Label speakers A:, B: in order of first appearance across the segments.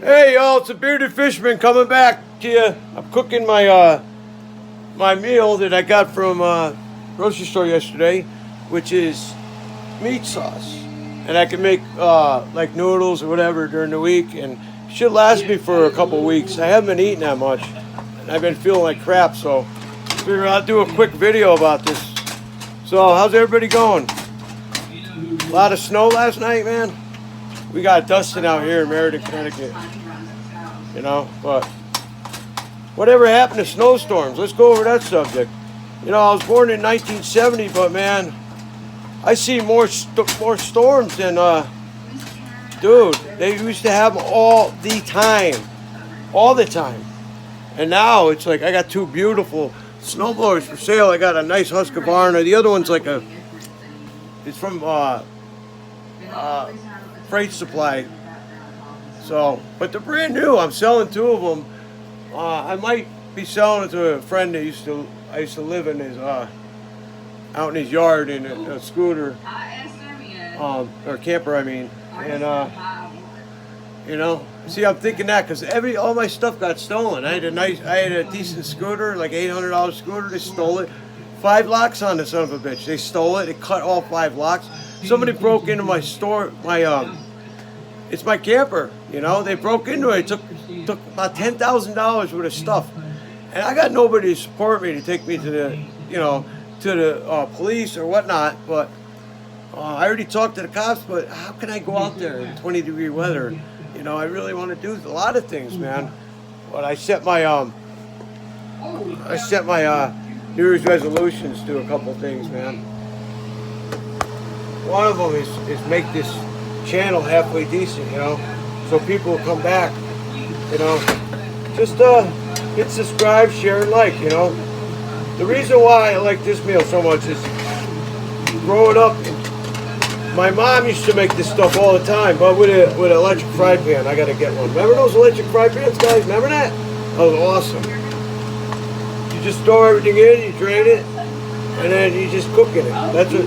A: Hey y'all, it's a bearded fisherman coming back to you. I'm cooking my my meal that I got from grocery store yesterday, which is meat sauce, and I can make like noodles or whatever during the week, and it should last me for a couple weeks. I haven't been eating that much, and I've been feeling like crap, so I figured I'll do a quick video about this. So how's everybody going? A lot of snow last night, man. We got dusting out here in Meriden, Connecticut. You know, but whatever happened to snowstorms? Let's go over that subject. You know, I was born in 1970, but man, I see more storms than, dude, they used to have them all the time. All the time. And now it's like I got two beautiful snowblowers for sale. I got a nice Husqvarna. The other one's like it's from Freight Supply. So, but they're brand new. I'm selling two of them. I might be selling it to a friend that I used to live in his out in his yard in a scooter, or camper, I mean. And you know, see, I'm thinking that because all my stuff got stolen. I had a decent scooter, like $800 scooter. They stole it. 5 locks on the son of a bitch. They stole it. They cut all 5 locks. Somebody broke into my store. It's my camper. You know, they broke into it. Took about $10,000 worth of stuff, and I got nobody to support me to take me to the, you know, to the police or whatnot. But I already talked to the cops. But how can I go out there in 20-degree weather? You know, I really want to do a lot of things, man. But I set my New Year's resolutions to a couple things, man. One of them is make this channel halfway decent, you know, so people will come back. You know, just hit subscribe, share, and like. You know, the reason why I like this meal so much is growing up, my mom used to make this stuff all the time, but with an electric fry pan. I gotta get one. Remember those electric fry pans, guys? Remember that? That was awesome. You just throw everything in, you drain it, and then you just cook in it.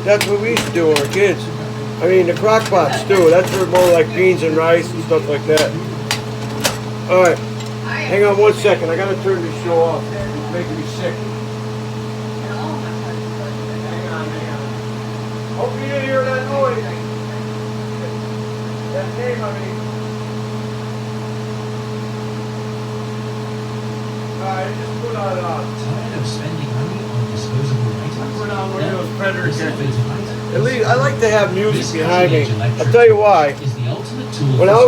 A: That's what we used to do when we were kids. I mean, the crock pots too. That's for more like beans and rice and stuff like that. All right, hang on 1 second. I gotta turn this show off. It's making me sick. Hang on. Hope you didn't hear that noise. That name, I mean. I just put on.
B: Tired of spending money on disposable items?
A: I put on one of those predator catches. At least I like to have music behind me. I'll tell you why. When I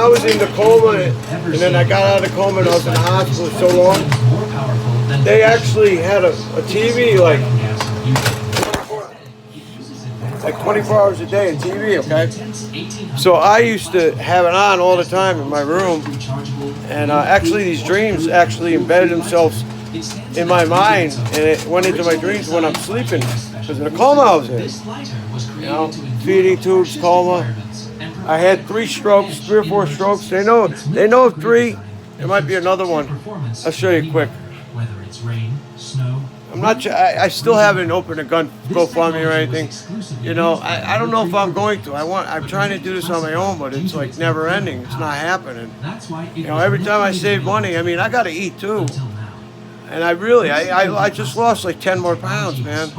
A: was in the coma, and then I got out of the coma and I was in the hospital so long, they actually had a TV like 24 hours a day in TV, okay? So I used to have it on all the time in my room, and actually these dreams actually embedded themselves in my mind, and it went into my dreams when I'm sleeping, because in the coma I was in, you know, feeding tubes, coma. I had 3 or 4 strokes. They know of 3. There might be another one. I'll show you quick. I'm not sure. I still haven't opened a GoFundMe or anything. You know, I don't know if I'm going to. I'm trying to do this on my own, but it's like never ending. It's not happening. You know, every time I save money, I mean, I got to eat too. And I just lost like 10 more pounds, man.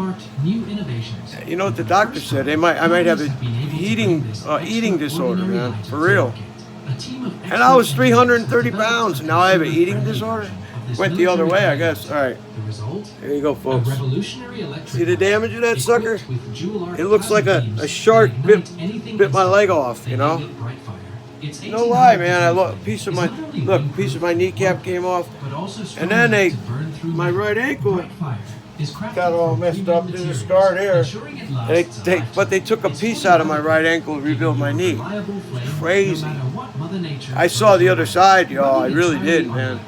A: You know what the doctor said? I might have a eating disorder, man, for real. And I was 330 pounds, and now I have an eating disorder. Went the other way, I guess. All right, here you go, folks. See the damage of that sucker? It looks like a shark bit my leg off, you know. No lie, man. A piece of my kneecap came off, and then my right ankle got all messed up. There's a scar there. But they took a piece out of my right ankle to rebuild my knee. Crazy. I saw the other side, y'all. I really did, man.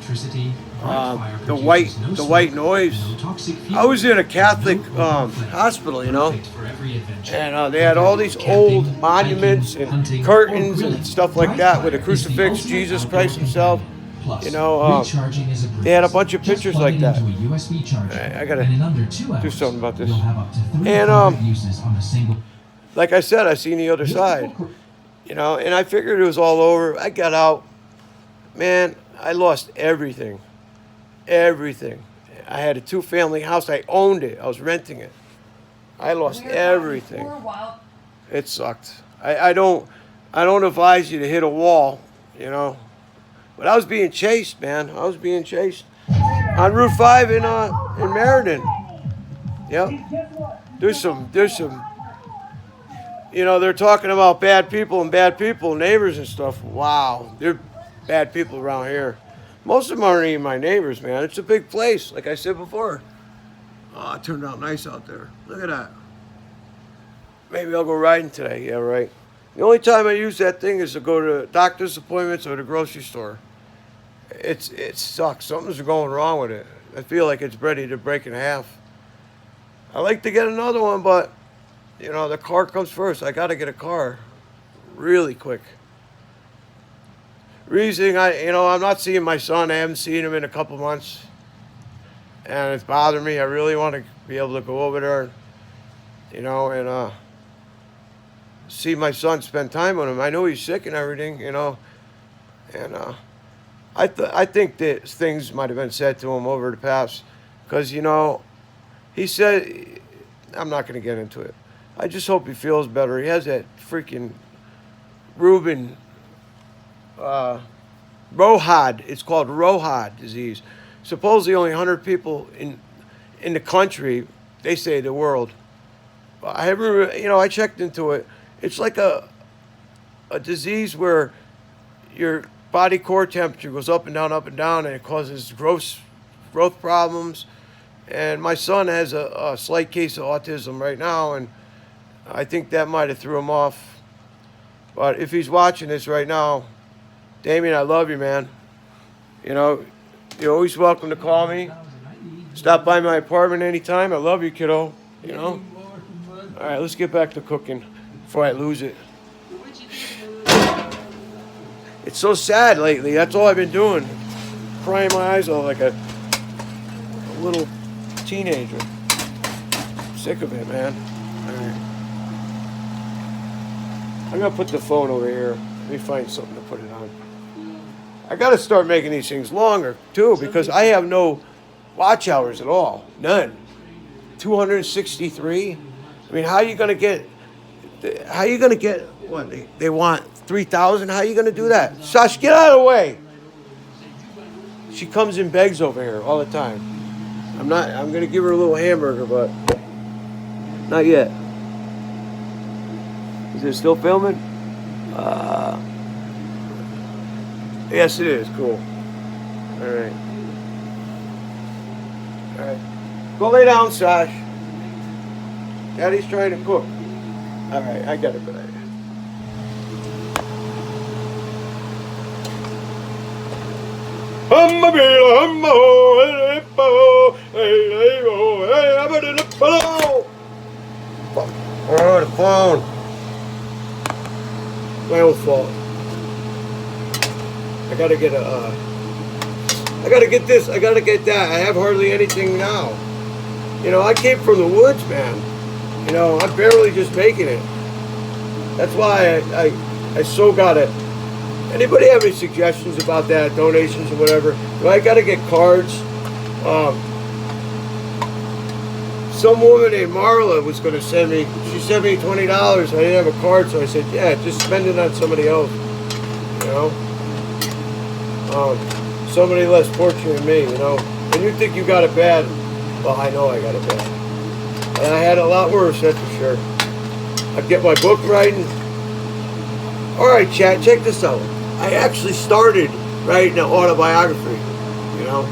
A: The white noise. I was in a Catholic hospital, you know, and they had all these old monuments and curtains and stuff like that with a crucifix, Jesus Christ himself. You know, they had a bunch of pictures like that. I gotta do something about this. And like I said, I seen the other side. You know, and I figured it was all over. I got out. Man, I lost everything. Everything. I had a 2-family house. I owned it. I was renting it. I lost everything. It sucked. I don't advise you to hit a wall, you know. But I was being chased, man. I was being chased on Route 5 in Meriden. Yep. There's some. You know, they're talking about bad people, neighbors and stuff. Wow, they're bad people around here. Most of them aren't even my neighbors, man. It's a big place, like I said before. Oh, it turned out nice out there. Look at that. Maybe I'll go riding today. Yeah, right. The only time I use that thing is to go to doctor's appointments or the grocery store. It sucks. Something's going wrong with it. I feel like it's ready to break in half. I like to get another one, but you know, the car comes first. I got to get a car really quick. Reason I'm not seeing my son. I haven't seen him in a couple months, and it's bothering me. I really want to be able to go over there, you know, and see my son, spend time with him. I know he's sick and everything, you know, and I think that things might have been said to him over the past, because you know, he said, I'm not going to get into it. I just hope he feels better. He has that freaking Reuben Rohad. It's called Rohad disease. Supposedly only 100 people in the country, they say the world. I haven't, you know, I checked into it. It's like a disease where your body core temperature goes up and down, and it causes growth problems. And my son has a slight case of autism right now, and I think that might have threw him off. But if he's watching this right now, Damien, I love you, man. You know, you're always welcome to call me. Stop by my apartment anytime. I love you, kiddo. You know? All right, let's get back to cooking before I lose it. It's so sad lately. That's all I've been doing. Crying my eyes out like a little teenager. Sick of it, man. All right. I'm going to put the phone over here. Let me find something to put it on. I got to start making these things longer, too, because I have no watch hours at all. None. 263. I mean, how are you going to get what? They want 3,000? How are you going to do that? Sash, get out of the way. She comes and begs over here all the time. I'm going to give her a little hamburger, but not yet. Is it still filming? Yes, it is. Cool. All right. All right. Go lay down, Sash. Daddy's trying to cook. All right, I got a good idea. Oh, the phone. My own fault. I gotta get this, I gotta get that. I have hardly anything now. You know, I came from the woods, man. You know, I'm barely just making it. That's why I so got it. Anybody have any suggestions about that, donations or whatever? Do I gotta get cards? Some woman named Marla was gonna send me, she sent me $20. I didn't have a card, so I said, yeah, just spend it on somebody else. You know? Somebody less fortunate than me, you know. And you think you got it bad. Well, I know I got it bad. And I had a lot worse, that's for sure. I get my book writing. Alright, chat, check this out. I actually started writing an autobiography, you know,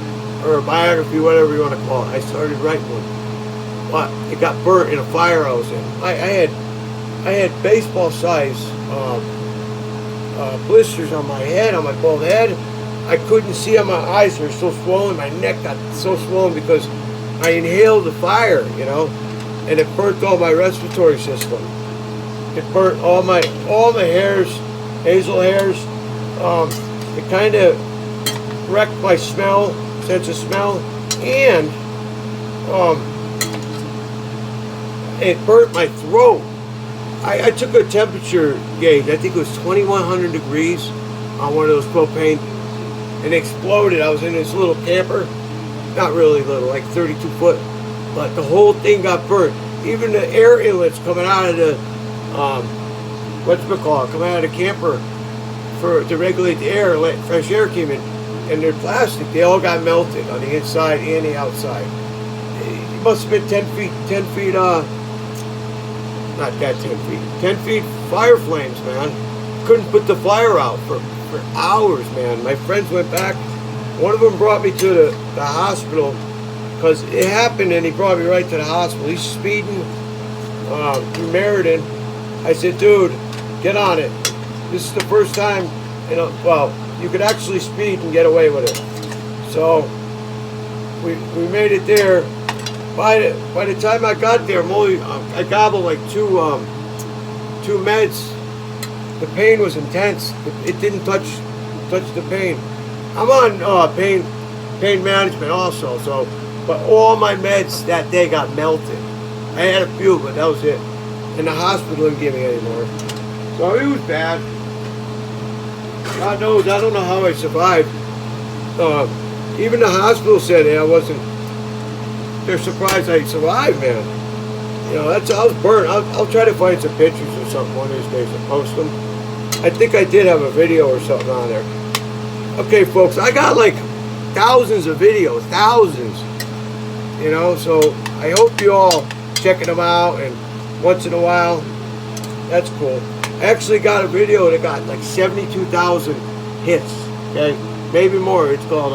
A: or a biography, whatever you want to call it. I started writing one. But it got burnt in a fire I was in. I had baseball size blisters on my head, on my bald head. I couldn't see on my eyes, they were so swollen. My neck got so swollen because I inhaled the fire, you know, and it burnt all my respiratory system. It burnt all my hairs, hazel hairs. It kind of wrecked my sense of smell, and it burnt my throat. I took a temperature gauge. I think it was 2,100 degrees on one of those propane and exploded. I was in this little camper, not really little, like 32 foot, but the whole thing got burnt. Even the air inlets coming out of the, coming out of the camper to regulate the air, let fresh air came in, and they're plastic. They all got melted on the inside and the outside. It must have been 10 feet, not that 10 feet, 10 feet fire flames, man. Couldn't put the fire out for hours, man. My friends went back. One of them brought me to the hospital because it happened, and he brought me right to the hospital. He's speeding through Meriden. I said, dude, get on it. This is the first time, well, you could actually speed and get away with it. So we made it there. By the time I got there, I gobbled like two meds. The pain was intense. It didn't touch the pain. I'm on pain management also. So, but all my meds that day got melted. I had a few, but that was it. And the hospital didn't give me any more. So it was bad. God knows, I don't know how I survived. Even the hospital said they're surprised I survived, man. I was burnt. I'll try to find some pictures or something one of these days and post them. I think I did have a video or something on there. Okay, folks, I got like thousands of videos, thousands. So I hope you all checking them out, and once in a while, that's cool. I actually got a video that got like 72,000 hits, okay? Maybe more. It's called,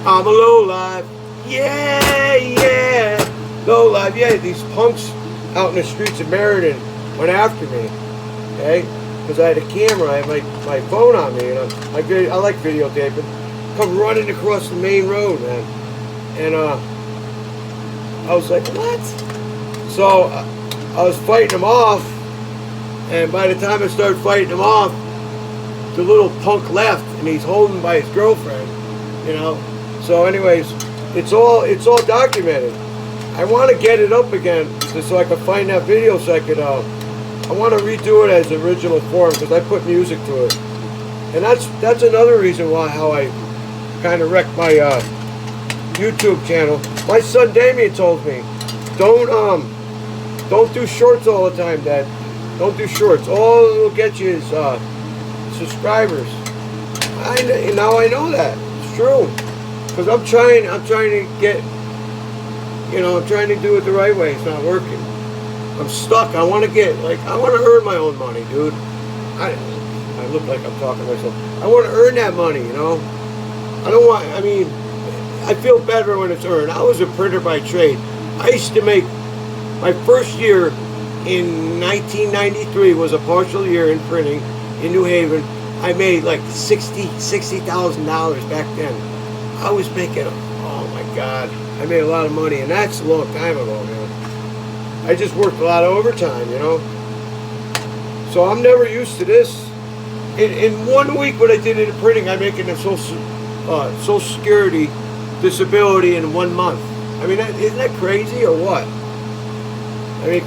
A: I'm a lowlife. Yeah. Lowlife. Yeah, these punks out in the streets of Meriden went after me, okay? Because I had a camera. I had my phone on me, and I like videotaping. Come running across the main road, man. And I was like, what? So I was fighting him off, and by the time I started fighting him off, the little punk left, and he's holding by his girlfriend, So anyways, it's all documented. I want to get it up again so I can find that video, so I could, I want to redo it as original form, because I put music to it. And that's another reason how I kind of wrecked my YouTube channel. My son Damien told me, don't do shorts all the time, Dad. Don't do shorts. All it'll get you is subscribers. Now I know that. It's true. Because I'm trying to get, I'm trying to do it the right way. It's not working. I'm stuck. I want to earn my own money, dude. I look like I'm talking to myself. I want to earn that money, I feel better when it's earned. I was a printer by trade. I used to make, my first year in 1993 was a partial year in printing in New Haven. I made like $60,000 back then. I was making, oh my God, I made a lot of money, and that's a long time ago, man. I just worked a lot of overtime, So I'm never used to this. In 1 week, what I did in printing, I'm making a Social Security disability in 1 month. Isn't that crazy or what?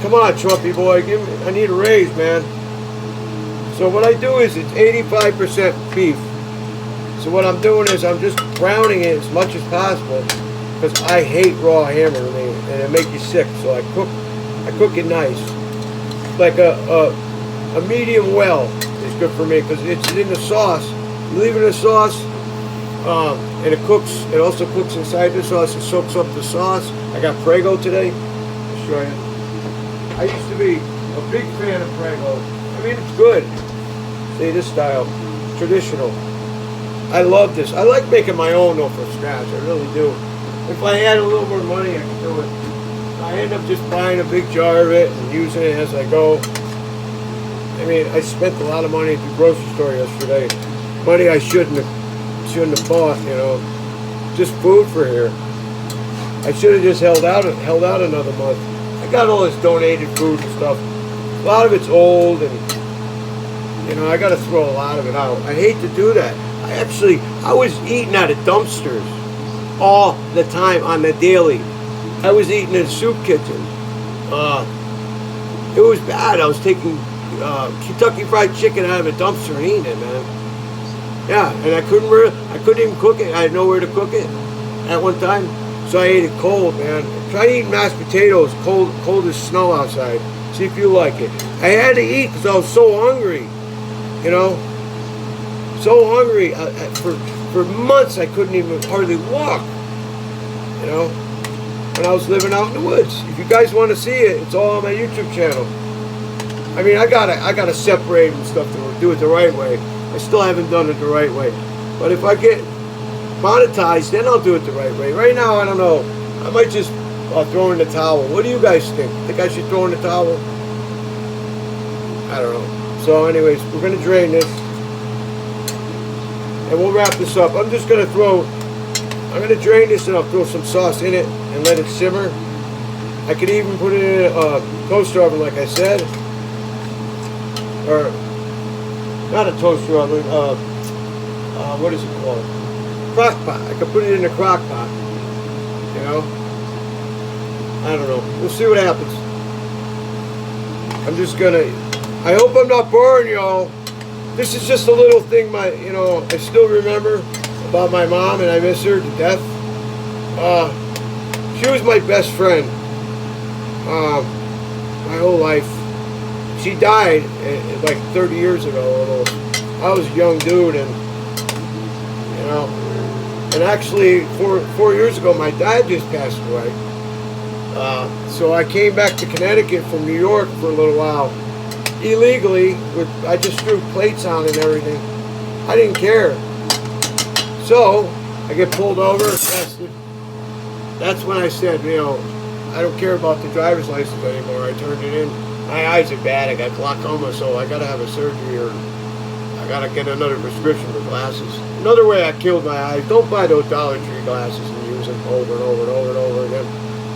A: Come on, Trumpy boy, I need a raise, man. So what I do is it's 85% beef. So what I'm doing is I'm just browning it as much as possible, because I hate raw hammer, and it makes you sick. So I cook it nice, like a medium well is good for me, because it's in the sauce. You leave it in the sauce, and it cooks. It also cooks inside the sauce. It soaks up the sauce. I got Prego today. I'll show you. I used to be a big fan of Prego. It's good. See, this style, traditional. I love this. I like making my own though from scratch. I really do. If I had a little more money, I could do it. I end up just buying a big jar of it and using it as I go. I spent a lot of money at the grocery store yesterday. Money I shouldn't have bought, just food for here. I should have just held out another month. I got all this donated food and stuff. A lot of it's old, and I got to throw a lot of it out. I hate to do that. I was eating out of dumpsters all the time on the daily. I was eating in soup kitchens. It was bad. I Kentucky Fried Chicken out of a dumpster and eating it, man. Yeah, and I couldn't even cook it. I had nowhere to cook it at one time, so I ate it cold, man. Try eating mashed potatoes cold as snow outside. See if you like it. I had to eat because I was so hungry, you know. So hungry. For months I couldn't even hardly walk, you know. When I was living out in the woods. If you guys want to see it, it's all on my YouTube channel. I mean, I gotta separate and stuff to do it the right way. I still haven't done it the right way. But if I get monetized, then I'll do it the right way. Right now, I don't know. I might just throw in the towel. What do you guys think? Think I should throw in the towel? I don't know. So anyways, we're gonna drain this. And we'll wrap this up. I'm gonna drain this and I'll throw some sauce in it and let it simmer. I could even put it in a toaster oven, like I said. Or, not a toaster oven, what is it called? Crock pot. I could put it in a crock pot. You know? I don't know. We'll see what happens. I hope I'm not boring y'all. This is just a little thing I still remember about my mom, and I miss her to death. She was my best friend my whole life. She died like 30 years ago almost. I was a young dude, and you know, and actually 4 years ago my dad just passed away. So I came back to Connecticut from New York for a little while, illegally. I just threw plates on and everything. I didn't care. So I get pulled over, arrested. That's when I said, you know, I don't care about the driver's license anymore. I turned it in. My eyes are bad. I got glaucoma, so I gotta have a surgery, or I gotta get another prescription for glasses. Another way I killed my eyes. Don't buy those Dollar Tree glasses and use them over and over and over and over again.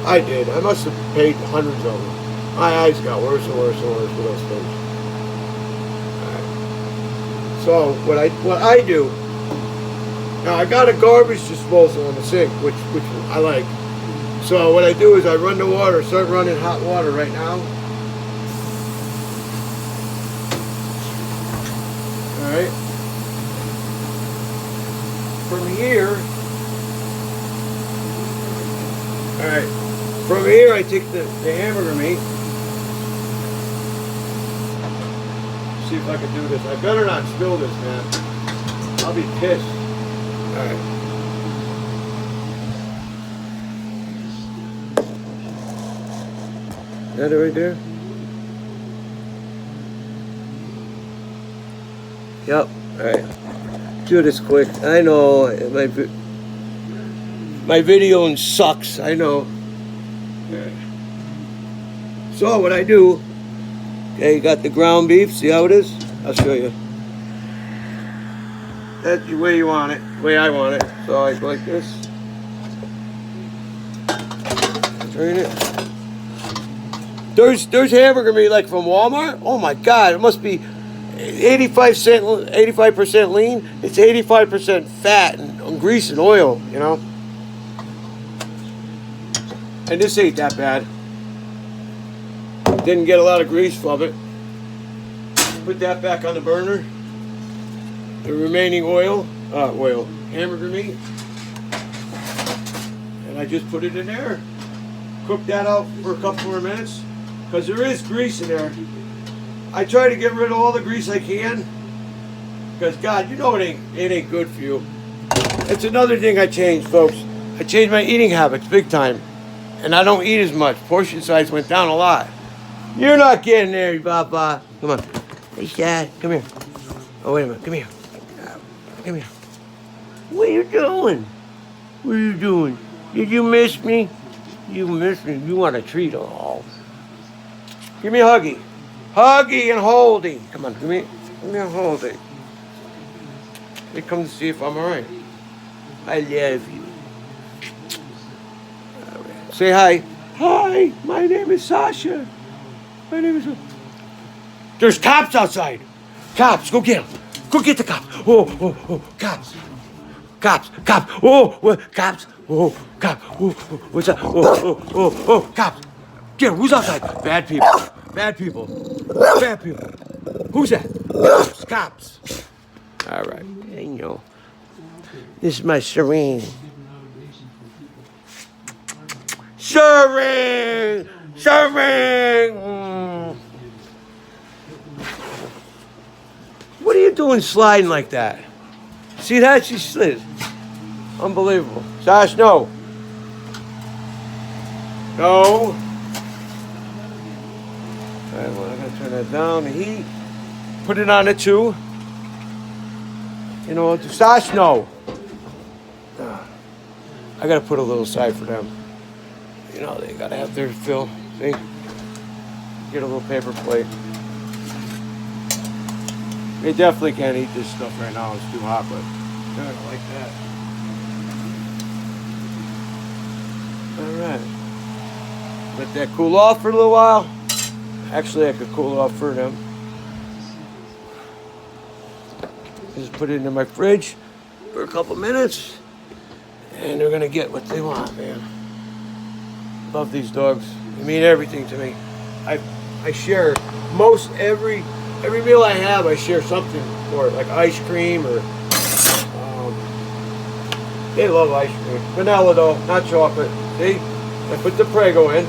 A: I did. I must have paid hundreds of them. My eyes got worse and worse and worse with those things. So what I do, now I got a garbage disposal in the sink, which I like. So what I do is I run the water, start running hot water right now. Alright. From here, alright, from here I take the hamburger meat. See if I can do this. I better not spill this, man. I'll be pissed. Alright. Is that it right there? Yep. Alright. Do this quick. I know my video sucks. I know. Okay. So what I do, okay, you got the ground beef. See how it is? I'll show you. That's the way you want it. The way I want it. So I go like this. Drain it. There's hamburger meat like from Walmart. Oh my God! It must be 85% lean. It's 85% fat and grease and oil. You know. And this ain't that bad. Didn't get a lot of grease from it. Put that back on the burner. The remaining hamburger meat, and I just put it in there. Cook that out for a couple more minutes, because there is grease in there. I try to get rid of all the grease I can, because God, you know it ain't good for you. It's another thing I changed, folks. I changed my eating habits big time, and I don't eat as much. Portion size went down a lot. You're not getting there, Papa. Come on. Hey, Dad, come here. Oh, wait a minute. Come here. Come here. What are you doing? What are you doing? Did you miss me? You miss me. You want a treat? Oh. Give me a huggy. Huggy and holdy. Come on, give me a holdy. They come to see if I'm all right. I love you. Right. Say hi. Hi, my name is Sasha. My name is... There's cops outside. Cops, go get them. Go get the cops. Oh, cops. Cops. Oh, what? Cops. Oh, cops. Oh, what's up? Oh, cops. Get them. Who's outside? Bad people. Bad people. Who's that? Cops. All right. And, you know, this is my Serene. Serene! Serene! What are you doing sliding like that? See that? She slid. Unbelievable. Sash, no. No. All right, well, I gotta turn that down. The heat. Put it on it too. You know what? Sash, no. I gotta put a little aside for them. You know, they gotta have their fill. See? Get a little paper plate. They definitely can't eat this stuff right now. It's too hot, but they're gonna like that. All right. Let that cool off for a little while. Actually, I could cool off for them. Just put it in my fridge for a couple minutes, and they're gonna get what they want, man. Love these dogs. They mean everything to me. I share most every meal I have. I share something for it, like ice cream or. They love ice cream. Vanilla though, not chocolate. See, I put the Prego in,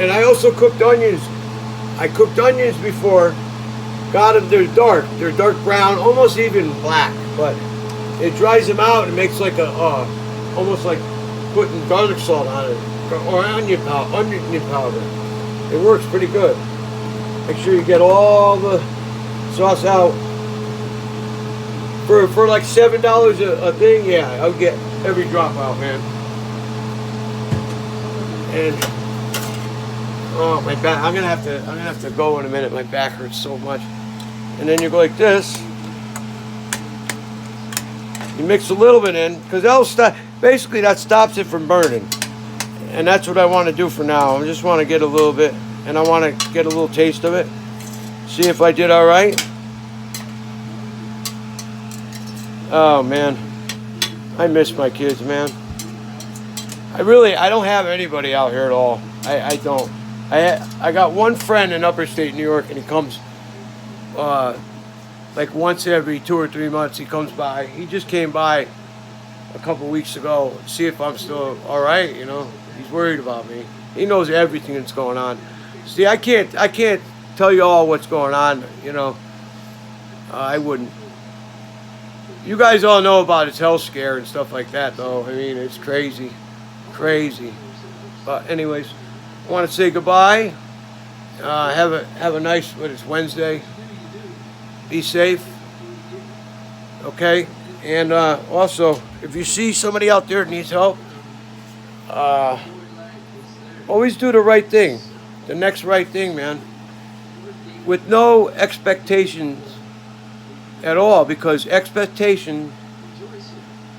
A: and I also cooked onions. I cooked onions before. Got them. They're dark brown, almost even black, but it dries them out and makes like a almost like putting garlic salt on it or onion powder. It works pretty good. Make sure you get all the sauce out. For like $7 a thing, yeah, I'll get every drop out, man. And oh, my back! I'm gonna have to go in a minute. My back hurts so much. And then you go like this. You mix a little bit in, because that'll stop. Basically, that stops it from burning. And that's what I want to do for now. I just want to get a little bit, and I want to get a little taste of it. See if I did all right. Oh man, I miss my kids, man. I don't have anybody out here at all. I don't. I got one friend in upstate New York, and he comes like once every 2 or 3 months. He comes by. He just came by a couple weeks ago to see if I'm still all right. You know, he's worried about me. He knows everything that's going on. See, I can't tell you all what's going on. You know, I wouldn't. You guys all know about his health scare and stuff like that, though. I mean, it's crazy. But anyways, I want to say goodbye. Have a nice, it's Wednesday. Be safe. Okay? And also, if you see somebody out there that needs help, always do the right thing. The next right thing, man. With no expectations at all, because expectations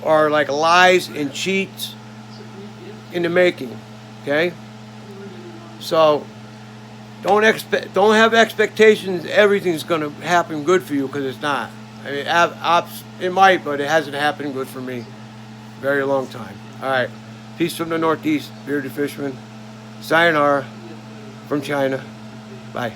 A: are like lies and cheats in the making. Okay, so don't have expectations everything's going to happen good for you, because it's not. I mean, it might, but it hasn't happened good for me very long time. All right, peace from the Northeast, Bearded Fisherman. Sayonara from China. Bye.